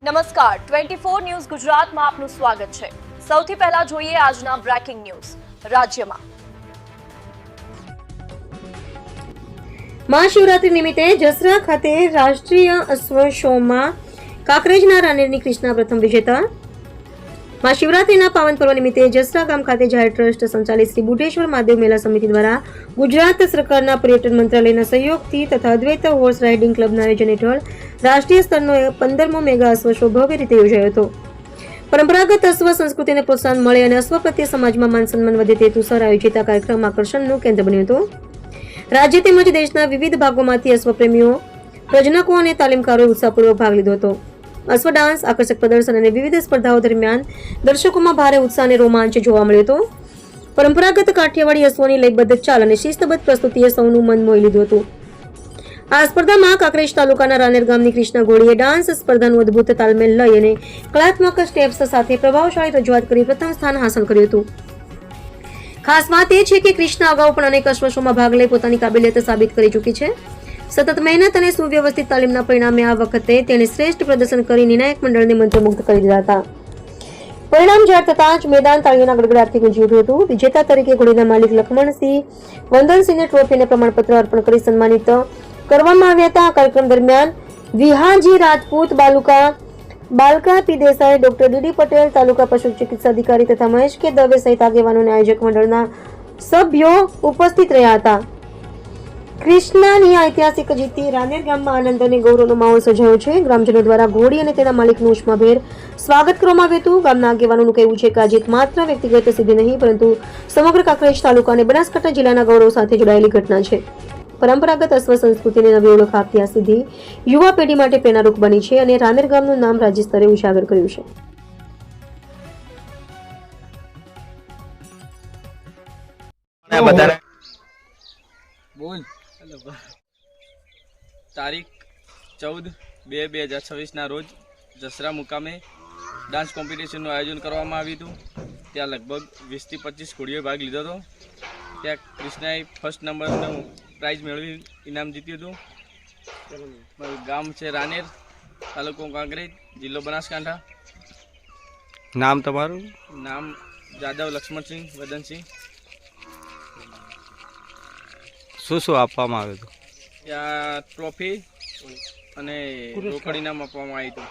નમસ્કાર 24 ન્યૂઝ ગુજરાતમાં આપનું સ્વાગત છે। સૌથી પહેલા જોઈએ આજના બ્રેકિંગ ન્યૂઝ। રાજ્યમાં મહાશિવરાત્રી નિમિત્તે જસરા ખાતે રાષ્ટ્રીય અશ્વ શોમાં કાંકરેજના રાનેરની કૃષ્ણા પ્રથમ વિજેતા। મહાશિવરાત્રીના પાવન પર્વ નિમિત્તે જસરા ગામ ખાતે જાહેર ટ્રસ્ટ સંચાલિત શ્રી બુઢેશ્વર મહાદેવ મેલા સમિતિ દ્વારા ગુજરાત સરકારના પર્યટન મંત્રાલયના સહયોગથી તથા અદ્વૈત હોર્સ રાઇડિંગ ક્લબના આયોજન હેઠળ રાષ્ટ્રીય સ્તરનો 15મો મેગા અશ્વ શો ભવ્ય રીતે યોજાયો હતો। પરંપરાગત અશ્વ સંસ્કૃતિને પ્રોત્સાહન મળે અને અશ્વ પ્રત્યે સમાજમાં માન સન્માન વધે તે હેતુસર આયોજિત આ કાર્યક્રમ આકર્ષણનું કેન્દ્ર બન્યો હતો। રાજ્ય તેમજ દેશના વિવિધ ભાગોમાંથી અશ્વ પ્રેમીઓ, પ્રજનકો અને તાલીમકારોએ ઉત્સાહપૂર્વક ભાગ લીધો હતો। અશ્વ ડાન્સ, આકર્ષક પ્રદર્શન અને વિવિધ સ્પર્ધાઓ દરમિયાન દર્શકોમાં ભારે ઉત્સાહ અને રોમાંચ જોવા મળ્યો હતો। પરંપરાગત કાઠિયાવાડી અશ્વોની લયબદ્ધ ચાલ અને શિસ્તબદ્ધ પ્રસ્તુતિએ સૌનું મન મોહી લીધું હતું। આ સ્પર્ધામાં કાંકરેજ તાલુકાના રાનેર ગામની કૃષ્ણા ઘોડીએ ડાન્સ સ્પર્ધાનું અદ્ભુત તાલમેલ લઈ અને કલાત્મક સ્ટેપ્સ સાથે પ્રભાવશાળી રજૂઆત કરી પ્રથમ સ્થાન હાંસલ કર્યું હતું। ખાસ વાત એ છે કે કૃષ્ણા અગાઉ પણ અનેક અશ્વ શોમાં ભાગ લઈ પોતાની કાબેલિયત સાબિત કરી ચૂકી છે। સતત મહેનત અને સુવ્યવસ્થિત તાલીમના પરિણામે આ વખતે તેણે શ્રેષ્ઠ પ્રદર્શન કરી નિર્ણાયક મંડળને મંત્રમુગ્ધ કરી દીધા હતા। પરિણામ જાહેર થતાં જ મેદાન તાળીઓના ગડગડાટથી ગુંજી ઉઠ્યું હતું। વિજેતા તરીકે ઘોડીના માલિક લખમણસિંહ વંદનસિંહને ટ્રોફી અને પ્રમાણપત્ર અર્પણ કરી સન્માનિત કરવામાં આવ્યા હતા। આ કાર્યક્રમ દરમિયાન વિહાજી રાજપૂત, બાલકા પી દેસાઈ, ડોક્ટર ડીડી પટેલ, તાલુકા પશુ ચિકિત્સા અધિકારી તથા મહેશ કે દવે સહિત આગેવાનો અને આયોજક મંડળના સભ્યો ઉપસ્થિત રહ્યા હતા। કૃષ્ણાની ઐતિહાસિક જીતથી રાનેર ગામમાં આનંદ અને ગૌરવનો માહોલ સર્જાયો છે। ગ્રામજનો દ્વારા ઘોડી અને તેના માલિકનું ઉષ્માભેર સ્વાગત કરવામાં આવ્યું હતું। ગામના આગેવાનોનું કહેવું છે કે આ જીત માત્ર વ્યક્તિગત સિદ્ધિ નહીં પરંતુ સમગ્ર કાંકરેજ તાલુકા અને બનાસકાંઠા જિલ્લાના ગૌરવ સાથે જોડાયેલી ઘટના છે। પરંપરાગત અશ્વ સંસ્કૃતિને નવી ઓળખ આપતી આ સિદ્ધિ યુવા પેઢી માટે પ્રેરણારૂપ બની છે અને રાનેર ગામનું નામ રાજ્ય સ્તરે ઉજાગર કર્યું છે। તારીખ 14/2/2026 ના રોજ જસરા મુકામે ડાન્સ કોમ્પિટિશનનું આયોજન કરવામાં આવ્યું હતું। ત્યાં લગભગ 20 થી 25 ઘોડીઓએ ભાગ લીધો હતો। ત્યાં કૃષ્ણાએ ફર્સ્ટ નંબરનું પ્રાઇઝ મેળવી ઇનામ જીત્યું હતું। મારું ગામ છે રાનેર, તાલુકો કાંકરેજ, જિલ્લો બનાસકાંઠા। નામ તમારું? નામ જાદવ લક્ષ્મણસિંહ વદનસિંહ। શું શું આપવામાં આવ્યું હતું? ત્યાં ટ્રોફી અને રોકડ ઇનામ આપવામાં આવ્યું હતું।